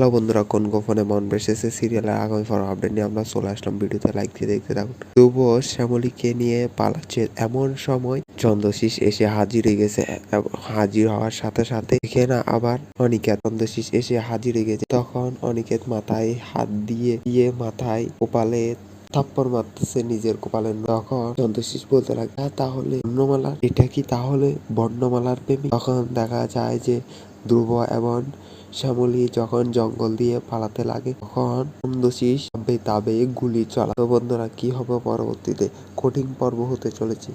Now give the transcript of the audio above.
Hello বন্ধুরা, কোন গোপনে মন বেসেছে সিরিয়ালের আগামী পর্ব আপডেট নিয়ে আমরা চলে আসলাম। ভিডিওতে লাইক দিয়ে দেখতে থাকুন। ধ্রুব শ্যামলীকে নিয়ে পালাচ্ছে, এমন সময় চন্দ্রশীষ এসে হাজির হয়ে গেছে। হাজির হওয়ার সাথে সাথে দেখে না আবার অনিকেত। চন্দ্রশীষ এসে হাজির হয়ে গেছে, তখন অনিকেত মাথায় হাত দিয়ে দিয়ে মাথায় কপালে থাপ্পড় মারতেছে নিজের কপালে। তখন চন্দ্রশীষ বলতে লাগে, তাহলে বর্ণমালার, এটা কি তাহলে বর্ণমালার প্রেমিক? তখন দেখা যায় যে ধ্রুব এবং শ্যামলী যখন জঙ্গল দিয়ে পালাতে লাগে, তখন চন্দ্রশীষ তাবে গুলি চলা। তো বন্ধুরা, কি হবে পরবর্তীতে? কঠিন পর্ব হতে চলেছে।